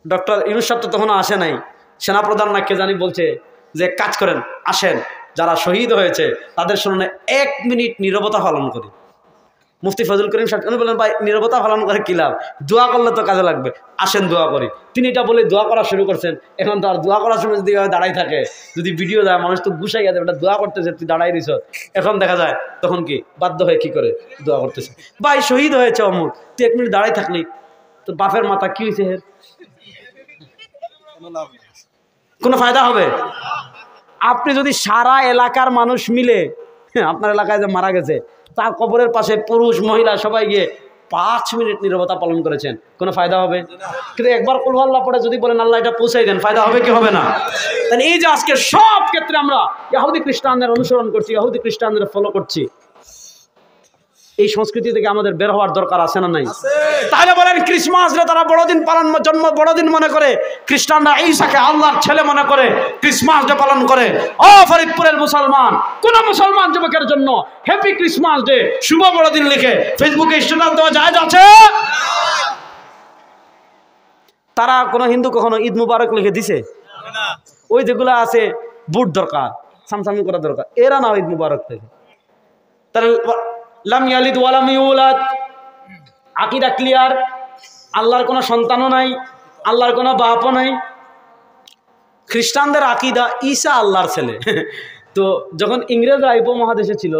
ডক্টর ইউনূস সাহেব তো তখনও আসে নাই, সেনাপ্রধান না কে জানি বলছে যে কাজ করেন, আসেন যারা শহীদ হয়েছে তাদের স্মরণে 1 মিনিট নীরবতা পালন করি। মুফতি ফজল করিম সাহেব বললেন, ভাই নীরবতা পালন করে কি লাভ, দোয়া করলে তো কাজে লাগবে, আসেন দোয়া করি। তিনি এটা বলে দোয়া করা শুরু করছেন। এখন তো আর দোয়া করার সময় যদি দাঁড়াই থাকে, যদি ভিডিও দেয়, মানুষ তো গুছাই গেছে, ওটা দোয়া করতেছে, তুই দাঁড়াই দিছ। এখন দেখা যায় তখন কি বাধ্য হয়ে কি করে দোয়া করতেছে। ভাই শহীদ হয়েছে অমুক, তুই 1 মিনিট দাঁড়াই থাকলি, তোর বাপের মাথা কি হয়েছে, কোনো ফায়দা হবে? আপনি যদি সারা এলাকার মানুষ মিলে, আপনার এলাকায় যে মারা গেছে তার কবরের পাশে পুরুষ মহিলা সবাই গিয়ে 5 মিনিট নীরবতা পালন করেছেন, কোনো ফায়দা হবে? কিন্তু একবার কুল আল্লাহ পড়ে যদি বলেন আল্লাহ এটা পৌঁছাই দেন, ফায়দা হবে কি হবে না? তাহলে এই যে আজকে সব ক্ষেত্রে আমরা ইহুদি খ্রিস্টানদের অনুসরণ করছি, ইহুদি খ্রিস্টানদের ফলো করছি, এই সংস্কৃতি থেকে আমাদের বের হওয়ার দরকার আছে না নাই? তাহলে বলেন ক্রিসমাস রে তারা বড়দিন পালন, জন্ম বড়দিন মনে করে, খ্রিস্টানরা ঈসাকে আল্লাহর ছেলে মনে করে ক্রিসমাস ডে পালন করে। ও ফরিদপুরের মুসলমান, কোন মুসলমান যুবকের জন্য হ্যাপি ক্রিসমাস ডে, শুভ বড়দিন লিখে ফেসবুকে স্ট্যাটাস দেওয়া জায়েজ আছে? তারা কোন হিন্দু কখনো ঈদ মুবারক লিখে দিছে? ওই যেগুলো আছে বুট দরকার, সামসামি করা দরকার, এরা না ঈদ মুবারক লিখে। তাহলে লাম ইয়ালিদ ওয়া লাম ইউলাদ, আকীদা ক্লিয়ার, আল্লাহর কোনো সন্তানও নাই, আল্লাহর কোনো বাপও নাই। খ্রিস্টানদের আকীদা ঈসা আল্লাহর ছেলে। তো যখন ইংরেজরা উপমহাদেশে ছিল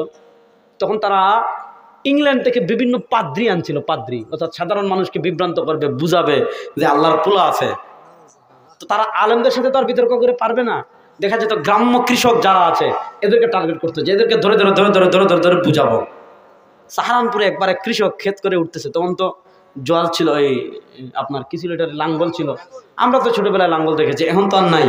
তখন তারা ইংল্যান্ড থেকে বিভিন্ন পাদ্রী আনছিল, পাদ্রী অর্থাৎ সাধারণ মানুষকে বিভ্রান্ত করবে, বুঝাবে যে আল্লাহর পোলা আছে। তো তারা আলেমদের সাথে তো আর বিতর্ক করে পারবে না, দেখা যেত গ্রাম্য কৃষক যারা আছে এদেরকে টার্গেট করতো, যে এদেরকে ধরে ধরে ধরে ধরে ধরে ধরে ধরে বুঝাবো। সাহারানপুরে একবারে কৃষক ক্ষেত করে উঠতেছে, তখন তো জল ছিল, এই আপনার কি ছিল এটা, লাঙ্গল ছিল। আমরা তো ছোটবেলায় লাঙ্গল দেখেছি, এখন তো আর নাই।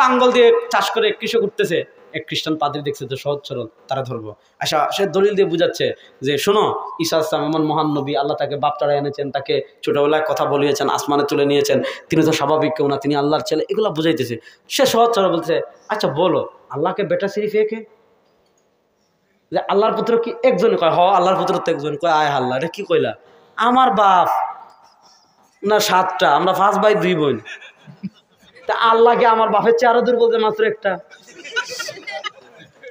লাঙ্গল দিয়ে চাষ করে কৃষক উঠতেছে, এক খ্রিস্টান পাদ্রী দেখছে তো সহজ সরল, তারা ধরবো। আচ্ছা, সে দলিল দিয়ে বুঝাচ্ছে যে শোনো, ঈসা ইসলাম এমন মহান নবী, আল্লাহ তাকে বাপ চড়াই এনেছেন, তাকে ছোটবেলায় কথা বলিয়েছেন, আসমানে তুলে নিয়েছেন, তিনি তো স্বাভাবিক কেউ না, তিনি আল্লাহর ছেলে, এগুলো বুঝাইতেছে। সে সহজ সরল বলছে, আচ্ছা বলো আল্লাহকে বেটা শরীফ একে, যে আল্লাহর পুত্র কি একজনে? কয় হ আল্লাহর পুত্র তো একজন। কয় আয় আল্লাহ, এটা কি কইলা? আমার বাপ না 7টা, আমরা 5 ভাই 2 বোন, তা আল্লাহকে আমার বাপের চেয়ে আরো দূর বলতে মাত্র একটা।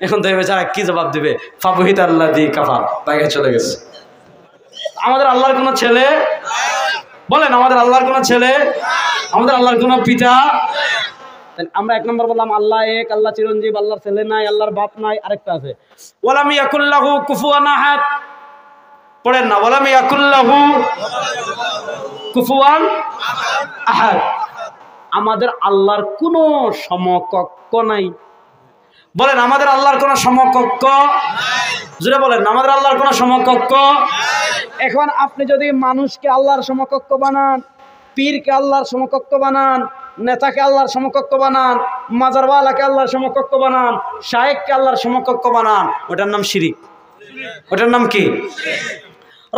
এখন তো বেচারা কি জবাব দিবে? ফাবহিত আল্লাহ দি কাফার, বাইরে চলে গেছে। আমাদের আল্লাহর কোনো ছেলে? বলেন আমাদের আল্লাহর কোনো ছেলে? আমাদের আল্লাহর কোনো পিতা? আমরা 1 নম্বর বললাম আল্লাহ এক, আল্লাহ চিরঞ্জীব, আল্লাহর ছেলে নাই, আল্লাহর বাপ নাই। আরেকটা আছে ওয়ালাম ইয়াকুল্লাহু কুফুয়ান আহাদ, পড়েন না, ওয়ালাম ইয়াকুল্লাহু কুফুয়ান আহাদ। আমাদের আল্লাহর কোনো সমকক্ষ নাই। বলেন আমাদের আল্লাহর কোনো সমকক্ষ নাই। জোরে বলেন আমাদের আল্লাহর কোনো সমকক্ষ নাই। এখন আপনি যদি মানুষকে আল্লাহর সমকক্ষ বানান, পীরকে আল্লাহর সমকক্ষ বানান, নেতাকে আল্লাহর সমকক্ষ বানান, মাজারওয়ালাকে আল্লাহর সমকক্ষ বানান, শায়েখকে আল্লাহর সমকক্ষ বানান, ওটার নাম শিরিক। ওটার নাম কি?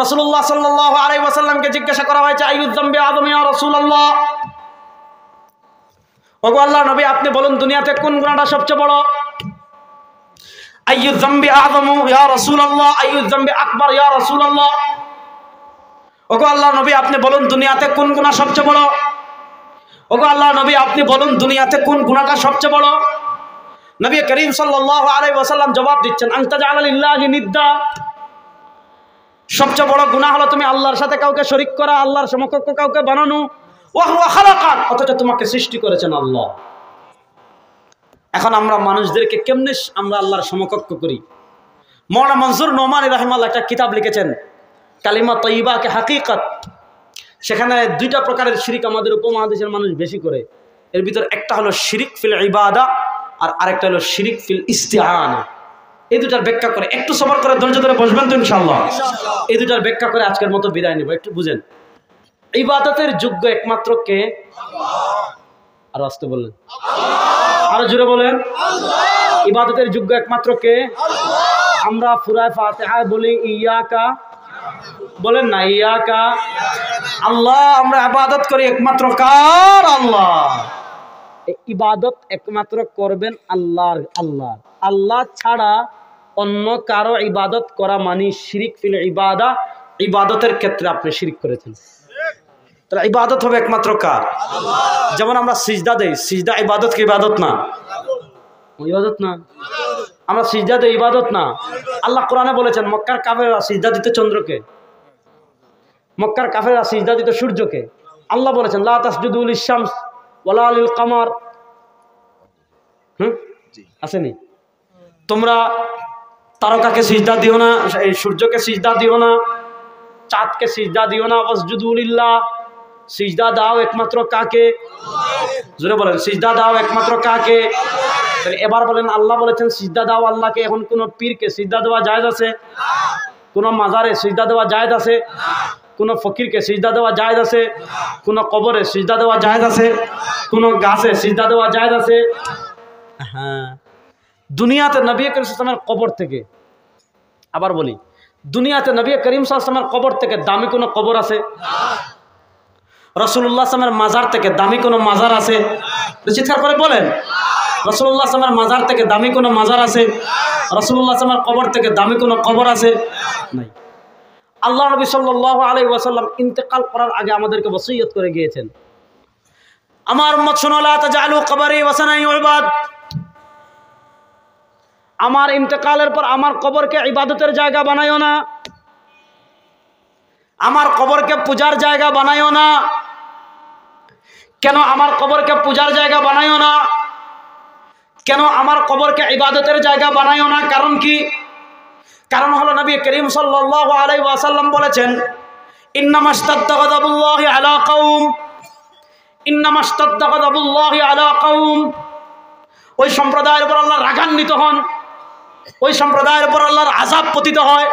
রাসূলুল্লাহ সাল্লাল্লাহু আলাইহি ওয়াসাল্লামকে জিজ্ঞাসা করা হয়েছে আইয়ুয যামবি আযম ইয়া রাসূলুল্লাহ, ওগো আল্লাহর নবী আপনি বলুন দুনিয়াতে কোন গুনাহটা সবচেয়ে বড়? আইয়ুয যামবি আযম ইয়া রাসূলুল্লাহ, আইয়ুয যামবি আকবার ইয়া রাসূলুল্লাহ। ওগো আল্লাহর নবী আপনি বলুন দুনিয়াতে কোন গুনাহ সবচেয়ে বড়? ওগো আল্লাহর নবী আপনি বলুন দুনিয়াতে কোন গুনাহটা সবচেয়ে বড়? নবী করিম সাল্লাল্লাহু আলাইহি ওয়াসাল্লাম জবাব দিচ্ছেন আনতা জাআলা লিল্লাহি নিদ্দা, সবচেয়ে বড় গুনাহ হলো তুমি আল্লাহর সাথে কাউকে শরীক করা, আল্লাহর সমকক্ষ কাউকে বানানো। ওয়া হুয়া খালাকাক, অথচ তোমাকে সৃষ্টি করেছেন আল্লাহ। এখন আমরা মানুষদেরকে কেমনে আমরা আল্লাহর সমকক্ষ করি? মাওলানা মনসুর নোমানী রাহিমাহুল্লাহ একটা কিতাব লিখেছেন কালিমা তয়্যিবা কে হাকিকত। সেখানে 2টা প্রকারের শিরিক আমাদের উপমহাদেশের মানুষ বেশি করে। এর ভিতর একটা হলো শিরিক ফিল ইবাদা, আর আরেকটা হলো শিরিক ফিল ইস্তিআনা। এই দুটার ব্যাখ্যা করে একটু সবর করে ধৈর্য ধরে বসবেন তো ইনশাআল্লাহ। এই দুটার ব্যাখ্যা করে আজকের মতো বিদায় নেব। একটু বুঝেন, ইবাদতের যোগ্য একমাত্র কে? আল্লাহ। আর আস্তে বলেন আল্লাহ, আরো জোরে বলেন আল্লাহ। ইবাদতের যোগ্য একমাত্র কে? আল্লাহ। আমরা সূরা ফাতিহা বলি ইয়াকা, বলেন না ইয়াকা আল্লাহ। আমরা ইবাদত করি একমাত্র কার? আল্লাহ। এই ইবাদত একমাত্র করবেন আল্লাহর। আল্লাহ আল্লাহ ছাড়া অন্য কারো ইবাদত করা মানে শিরিক ফিল ইবাদা। ইবাদতের ক্ষেত্রে আপনি শিরিক করেছেন। তাহলে ইবাদত হবে একমাত্র কার? আল্লাহ। যেমন আমরা সিজদা দেই, সিজদা ইবাদত কি ইবাদত না? ইবাদত না। আমরা সিজদা দেই, ইবাদত না। আল্লাহ কোরআনে বলেছেন মক্কার কাফেররা সিজদা দিত চন্দ্রকে, মক্কার কাফেররা সিজদা দিত সূর্যকে। আল্লাহ বলেছেন লা তাসজুদু লিশ-শামস ওয়ালা লিল কামার। আসেনি? তোমরা তারকাকে সিজদা দিও না, এই সূর্যকে সিজদা দিও না, চাঁদকে সিজদা দিও না। ওয়াসজুদু লিল্লাহ, সিজদা দাও একমাত্র কাকে? জোরে বলেন সিজদা দাও একমাত্র কাকে? এবার বলেন আল্লাহ বলেছেন সিজদা দাও আল্লাহকে, এখন কোন পীরকে সিজদা দেওয়া জায়েজ আছে? কোন মাজারে সিজদা দেওয়া জায়েজ আছে? কোন ফকিরকে সিজদা দেওয়া জায়েজ আছে? কোন কবরে সিজদা দেওয়া জায়েজ আছে? কোন গাছে সিজদা দেওয়া জায়েজ আছে? হ্যাঁ, দুনিয়াতে নবী করিম সাল্লাল্লাহু আলাইহি ওয়াসাল্লামের কবর থেকে, আবার বলি, দুনিয়াতে নবী করিম সাল্লাল্লাহু আলাইহি ওয়াসাল্লামের কবর থেকে দামি কোন কবর আছে? রাসূলুল্লাহ সাল্লাল্লাহু আলাইহি ওয়াসাল্লামের মাজার থেকে দামি কোন মাজার আছে? চিৎকার করে বলেন, রাসূলুল্লাহ সাল্লাল্লাহু আলাইহি ওয়াসাল্লামের মাজার থেকে দামি কোন মাজার আছে? রাসূলুল্লাহ সাল্লাল্লাহু আলাইহি ওয়াসাল্লামের কবর থেকে দামি কোন কবর আছে? নাই। আল্লাহ নবী সাল্লাল্লাহু আলাইহি ওয়াসাল্লাম ইন্তেকাল করার আগে আমাদেরকে ওসিয়ত করে গিয়েছেন, আমার উম্মত শুনো, লা তাজআলু কবরি ওয়াসানান ইউবাদ। আমার ইন্তেকালের পর আমার কবরকে ইবাদতের জায়গা বানাইও না, আমার কবরকে পূজার জায়গা বানাইও না। কেন আমার কবরকে পূজার জায়গা বানাইও না? কেন আমার কবরকে ইবাদতের জায়গা বানাইও না? কারণ কি? কারণ হলো নবী করিম সাল্লাল্লাহু আলাইহি ওয়াসাল্লাম বলেছেন, ইন্নামাশতাদ্দা গাযাবুল্লাহি আলা কওম, ইন্নামাশতাদ্দা গাযাবুল্লাহি আলা কওম। ওই সম্প্রদায়ের উপর আল্লাহ রাগান্বিত হন, ওই সম্প্রদায়ের উপর আল্লাহর আযাব পতিত হয়,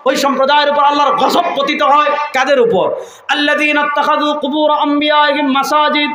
ওই সম্প্রদায়ের উপর আল্লাহর গজব পতিত হয়। কাদের উপর? আল্লাযীনা ইত্তাখাযু কুবুর আমবিয়াইহিম মাসাজিদ,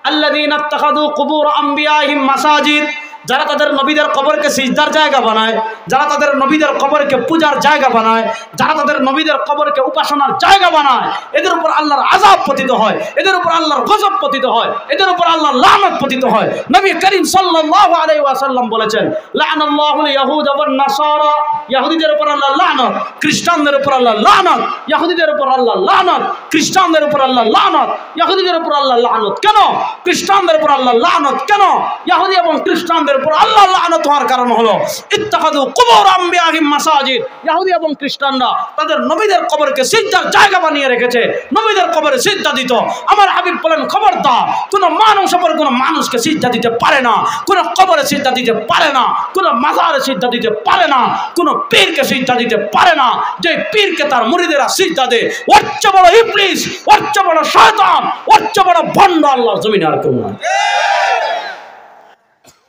আল্লাযীনা ইত্তাখাযু কুবুর আমবিয়াইহিম মাসাজিদ। যারা তাদের নবীদের কবরকে সিজদার জায়গা বানায়, যারা তাদের নবীদের কবরকে পূজার জায়গা বানায়, যারা তাদের নবীদের কবরকে উপাসনার জায়গা বানায়, এদের উপর আল্লাহর আযাব পতিত হয়, এদের উপর আল্লাহর গজব পতিত হয়, এদের উপর আল্লাহর লানত পতিত হয়। নবী করিম সাল্লাল্লাহু আলাইহি ওয়াসাল্লাম বলেছেন, লা'নাল্লাহুল ইয়াহুদা ওয়ান নাসারা। ইহুদিদের উপর আল্লাহ লানত, খ্রিস্টানদের উপর আল্লাহ লানত, ইহুদিদের উপর আল্লাহ লানত, খ্রিস্টানদের উপর আল্লাহ লানত, ইহুদিদের উপর আল্লাহ লানত। কেন খ্রিস্টানদের উপর আল্লাহ লানত? কেন ইহুদি এবং খ্রিস্টানদের উপর আল্লাহ লানত হওয়ার কারণ হলো ইত্তাখাযু কুবুর আমবিয়াহিম মাসাজিদ। ইহুদি এবং খ্রিস্টানরা তাদের নবীদের কবরকে সিজদার জায়গা বানিয়ে রেখেছে, নবীদের কবরে সিজদা দিত। আমার হাবিব বলেন, খবরদার, কোন মানুষ উপর কোন মানুষকে সিজদা দিতে পারে না, কোন কবরে সিজদা দিতে পারে না, কোন মাজারে সিজদা দিতে পারে না, কোন পীরকে সিজদা দিতে পারে না। যে পীরকে তার মুরিদেরা সিজদা দেয়, ওর চেয়ে বড় ইবলিস, ওর চেয়ে বড় শয়তান, ওর চেয়ে বড় ভণ্ড আল্লাহর জমিনে আর কেউ নাই।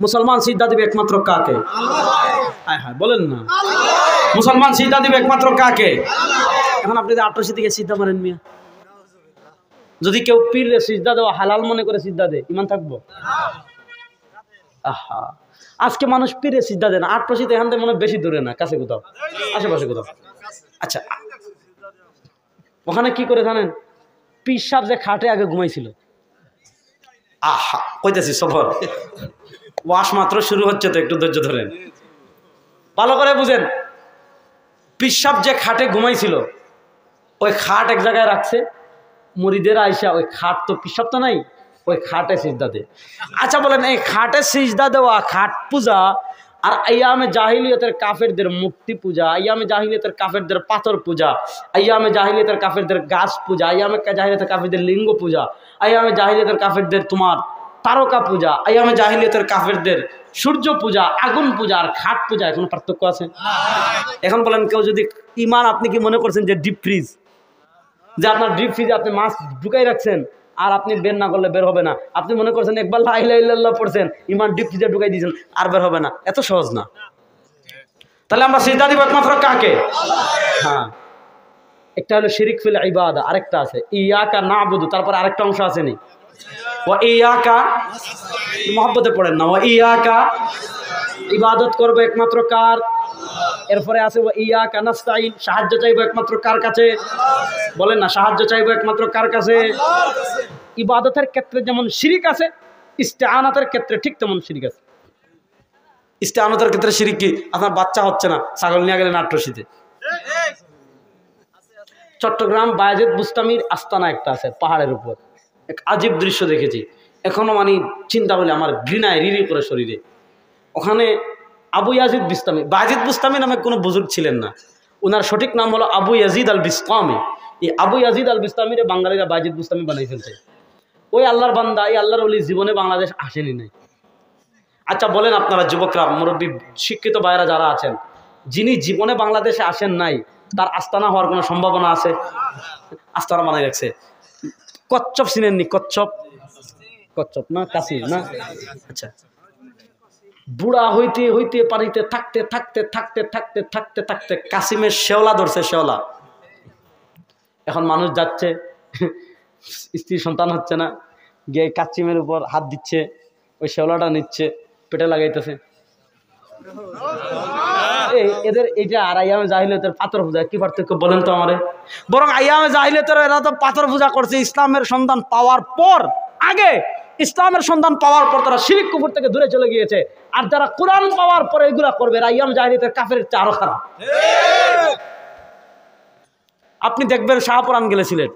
মুসলমান সিজদা দিবে একমাত্র কাকে? হায় হায়, বলেন না। মুসলমান সিজদা দিবে একমাত্র কাকে? এখন আপনি ৮৮ থেকে সিজদা মারেন মিয়া। যদি কেউ পীরে সিজদা দেওয়া হালাল মনে করে সিজদা দেয়, ইমান থাকবো? আহা, আজকে মানুষ পীরে সিজদা দেয় না। ৮৮ এখান থেকে মনে বেশি দূরে না, কাছে কোথাও, আশেপাশে কোথাও। আচ্ছা, ওখানে কি করে জানেন? পীর সাহেব যে খাটে আগে ঘুমাইছিল। আহা, কইতেছি সফর, ওয়াশ মাত্র শুরু হচ্ছে, তো একটু ধৈর্য ধরেন, ভালো করে বুঝেন। পীর সাহেব যে খাটে ঘুমাইছিল, ওই খাট এক জায়গায় রাখছে, মুরিদের আইসা ওই খাট, তো পীর সাহেব তো নাই, ওই খাটে সিজদা দে। আচ্ছা বলেন, এই খাটে সিজদা দেওয়া, খাট পূজা, আর আইয়ামে জাহিলিয়তের কাফেরদের মূর্তি পূজা, আইয়ামে জাহিলিয়তের কাফেরদের পাথর পূজা, আইয়ামে জাহিলিয়তের কাফেরদের গাছ পূজা, আইয়ামে জাহিলিয়তের কাফেরদের লিঙ্গ পূজা, আইয়ামে জাহিলিয়তের কাফেরদের তোমার তারকা পূজা, আইয়ামে জাহিলিয়তের কাফেরদের সূর্য পূজা, আগুন পূজা, আর খাট পূজা, কোনো পার্থক্য আছে? এখন বলেন, কেউ যদি ইমান, আপনি কি মনে করছেন যে ডিপ ফ্রিজ, যে আপনার ডিপ ফ্রিজে আপনি মাছ ঢুকাই রাখছেন আর আপনি বের না করলে বের হবে না, আপনি মনে করছেন একবার লা ইলাহা ইল্লাল্লাহ পড়ছেন, ইমান ডিপ ফ্রিজে ঢুকাই দিয়েছেন আর বের হবে না? এত সহজ না। তাহলে আমরা সিজদা দিব একমাত্র কাকে? হ্যাঁ, একটা হলো শিরিক ফিল ইবাদা, আরেকটা আছে ইয়াকা নাবুদু, তারপর আরেকটা অংশ আছে নি, ওয়া ইয়াকা, মহব্বতে পড়েন না, ওয়া ইয়াকা, ইবাদত করবো একমাত্র কার? এরপরে আছে ওয়া ইয়াকা নাস্তাইন, সাহায্য চাইবো একমাত্র কার কাছে? বলেন না, সাহায্য চাইবো একমাত্র কার কাছে? ইবাদতের ক্ষেত্রে যেমন শিরিক আছে, ইস্তেআনাতের ক্ষেত্রে ঠিক তেমন শিরিক আছে। ইস্তেআনাতের ক্ষেত্রে শিরিক কি? আপনার বাচ্চা হচ্ছে না, ছাগল নিয়ে গেলেন ৮৮-তে। চট্টগ্রাম বায়েজিদ বুস্তামির আস্তানা একটা আছে পাহাড়ের উপর, এক আজীব দৃশ্য দেখেছি, এখনো মানে চিন্তা করলে আমার ঘৃণায় রিরি করে শরীরে। ওখানে আবু ইয়াজিদ বিস্তামি, বায়েজিদ বুস্তামি নামে কোনো বুজুর্গ ছিলেন না, ওনার সঠিক নাম হলো আবু ইয়াজিদ আল বিস্তামি। এই আবু ইয়াজিদ আল বিস্তামিরে বাঙালিরা বায়েজিদ বুস্তামি বানাই ফেলছে। ওই আল্লাহর বান্দা, এই আল্লাহর ওলি জীবনে বাংলাদেশ আসেনি নাই। আচ্ছা বলেন আপনারা যুবকরা, মুরব্বী শিক্ষিত ভাইয়েরা যারা আছেন, যিনি জীবনে বাংলাদেশে আসেন নাই, তার আস্তানা হওয়ার কোনো সম্ভাবনা আছে? আস্তানা বানাই রাখছে। কচ্ছপ চিনেননি? কচ্ছপ, কচ্ছপ না কাশি না? আচ্ছা, বুড়া হইতে হইতে পানিতে থাকতে থাকতে থাকতে থাকতে থাকতে থাকতে কাসিমের শেওলা ধরছে, শেওলা। এখন মানুষ যাচ্ছে, স্ত্রী সন্তান হচ্ছে না, গিয়ে কাসিমের উপর হাত দিচ্ছে, ওই শেওলাটা নিচ্ছে, পেটে লাগাইতেছে। এদের এইটা আর আইয়ামে জাহিলিয়াতের পাথর পূজা কি পার্থক্য বলেন তো আমারে? বরং আইয়ামে জাহিলিয়াতের এরা তো পাথর পূজা করছে ইসলামের সন্ধান পাওয়ার পর। আগে ইসলামের সন্ধান পাওয়ার পর তারা শিরক কুফর থেকে দূরে চলে গিয়েছে, আর যারা কোরআন পাওয়ার পরে এগুলা করবে আইয়ামে জাহিলিয়াতের কাফের চেয়ে আরো খারাপ। আপনি দেখবেন শাহপুরান গেলেছিলেন,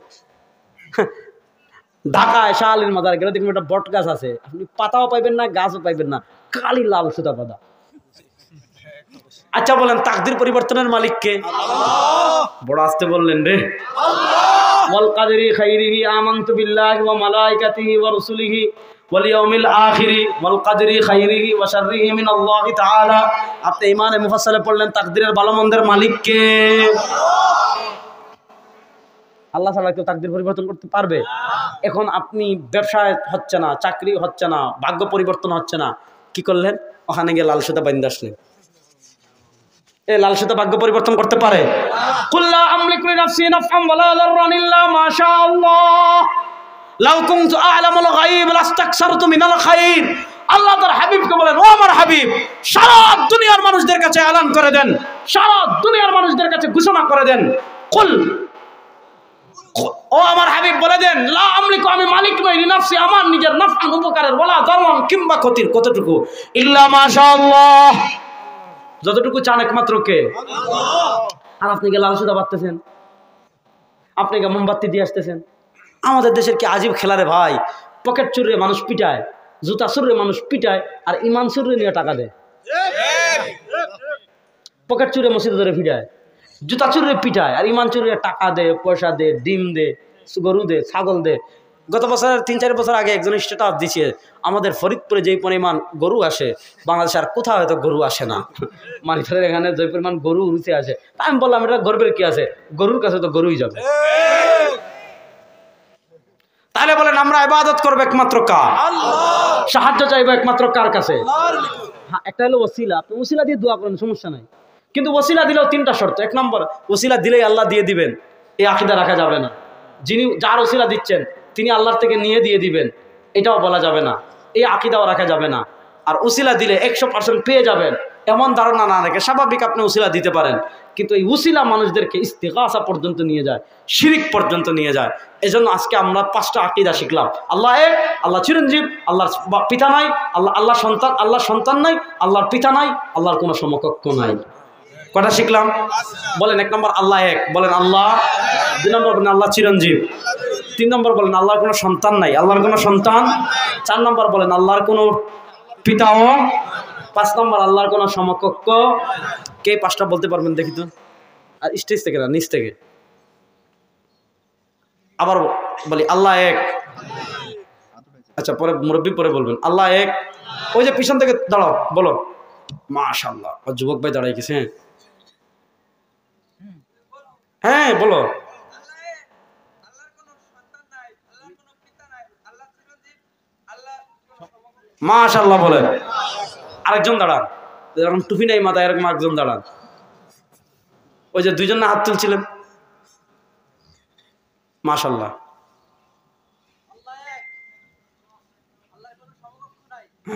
ঢাকায় শাহ আলীর মাজার গেলে দেখবেন একটা বট গাছ আছে, আপনি পাতাও পাইবেন না, গাছও পাইবেন না, কালি লাল সুতা পাতা। আচ্ছা বলেন তাকদির পরিবর্তনের মালিক কে? বড় আসতে বললেন রে। ওয়াল কাদরি খাইরিহি আমানতু বিল্লাহি ওয়া মালাইকাতিহি ওয়া রুসুলিহি ওয়াল ইয়াউমিল আখিরি ওয়াল কাদরি খাইরিহি ওয়া শাররিহি মিনাল্লাহি তাআলা। আপনি ইমানে মুফাসসালে পড়লেন তাকদিরের ভালো মন্দের মালিক কে? আল্লাহ ছাড়া কেউ তাকদির পরিবর্তন করতে পারবে? এখন আপনি ব্যবসায় হচ্ছে না, চাকরি হচ্ছে না, ভাগ্য পরিবর্তন হচ্ছে না, কি করলেন? ওখানে গিয়ে লাল সুতা বাইন্ধে আসলেন। এই লাল সুতা ভাগ্য পরিবর্তন করতে পারে? কুল্লা আমলিকু লিনাফসি নাফআন ওয়ালা দাররান ইল্লা মা শাআল্লাহ লাউ কুনতু আ'লামুল গায়ব লাস্তাকসারতু মিনাল খায়র। আল্লাহ তার হাবিবকে বলেন, ও আমার হাবিব, সারা দুনিয়ার মানুষদের কাছে এলান করে দেন, সারা দুনিয়ার মানুষদের কাছে ঘোষণা করে দেন, কুল, ও আমার হাবিব বলে দেন, লা আমলিকু, আমি মালিক নই, লিনাফসি, আমার নিজের নাফআন উপকারের, ওয়ালা দাররান কিংবা ক্ষতির, কতটুকু, ইল্লা মা শাআল্লাহ, যতটুকু চান একমাত্র কে? আল্লাহ। আর আপনি কে লাল সুতা বাঁধতেছেন, আপনি কে মোমবাতি দিয়ে আসতেছেন। আমাদের দেশের কি আজীব খেলা রে ভাই, পকেট চুরে মানুষ পিটায়, জুতা চুরে মানুষ পিটায়, আর ইমান চুরে নিয়ে টাকা দেয়। পকেট চুরে মসজিদে ধরে পিটায়, জুতা চুরে পিটায়, আর ইমান চুরে টাকা দে, পয়সা দে, ডিম দে, গরু দে, ছাগল দে। গত বছরের ৩-৪ বছর আগে একজন স্ট্যাটাস দিচ্ছে, আমাদের ফরিদপুরে যেই পরিমাণ গরু আসে বাংলাদেশে আর কোথাও হয়তো গরু আসে না, মানিফারের এখানে যে পরিমাণ গরু উড়ছে আসে। তা আমি বললাম এটা গর্বের কি আছে, গরুর কাছে তো গরুই যাবে। তাহলে বলেন আমরা ইবাদত করবো একমাত্র কার? সাহায্য চাইবো একমাত্র কার কাছে? হ্যাঁ, একটা হলো ওসিলা, আপনি ওসিলা দিয়ে দোয়া করেন, সমস্যা নাই, কিন্তু ওসিলা দিলেও 3টা শর্ত। 1 নম্বর, ওসিলা দিলেই আল্লাহ দিয়ে দিবেন, এই আকীদা রাখা যাবে না। যিনি যার ওসিলা দিচ্ছেন তিনি আল্লাহর থেকে নিয়ে দিয়ে দিবেন, এটাও বলা যাবে না, এই আকীদাও রাখা যাবে না। আর ওসিলা দিলে 100% পেয়ে যাবেন এমন ধারণা না রেখে, স্বাভাবিক আপনি ওসিলা দিতে পারেন, কিন্তু এই ওসিলা মানুষদেরকে ইস্তিগাসা পর্যন্ত নিয়ে যায়, শিরিক পর্যন্ত নিয়ে যায়। এজন্য আজকে আমরা 5টা আকীদা শিখলাম। আল্লাহ এক, আল্লাহ চিরঞ্জীব, আল্লাহর পিতা নাই, আল্লাহ সন্তান নাই, আল্লাহর পিতা নাই, আল্লাহর কোনো সমকক্ষ নাই। কটা শিখলাম? বলেন 1 নম্বর আল্লাহ এক, বলেন আল্লাহ। 2 নম্বর বলেন আল্লাহ চিরঞ্জীব। 3 নম্বর বলেন আল্লাহর কোনো সন্তান নাই, আল্লাহর কোনো সন্তান। 4 নম্বর বলেন আল্লাহর কোনো পিতাও। 5 নম্বর আল্লাহর কোনো সমকক্ষ। কে 5টা বলতে পারবেন দেখি তো? আর স্টেজ থেকে না, নিচ থেকে। আবার বলি আল্লাহ এক। আচ্ছা পরে মুরব্বী পরে বলবেন আল্লাহ এক। ওই যে পিছন থেকে দাঁড়াও, বলো মাশাআল্লাহ। যুবক ভাই দাঁড়াই গেছে। হ্যাঁ বলো। মাশাআল্লাহ বলেন। আরেকজন দাঁড়ান, এরকম টুপি নাই মাথায়, এরকম একজন দাঁড়ান। ওই যে 2জন না হাত তুলছিলেন, মাশাআল্লাহ।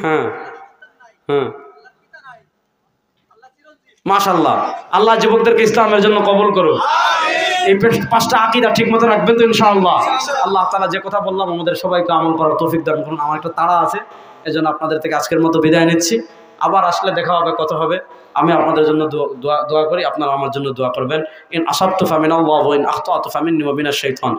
হ্যাঁ হ্যাঁ মাশাআল্লাহ। আল্লাহ যুবকদেরকে ইসলামের জন্য কবুল করুন। এই 5টা আকীদা ঠিক মতো রাখবেন তো ইনশাআল্লাহ। আল্লাহ তাআলা যে কথা বললাম আমাদের সবাইকে আমল করার তৌফিক দান করুন। আমার একটা তাড়া আছে, এজন্য আপনাদের থেকে আজকের মতো বিদায় নিচ্ছি। আবার আসলে দেখা হবে, কথা হবে। আমি আপনাদের জন্য দোয়া করি, আপনারা আমার জন্য দোয়া করবেন। ইন আসাবতু ফামিনাল্লাহি ওয়া ইন আখতাতু ফামিন্নী ওয়া মিনাশ শাইতান।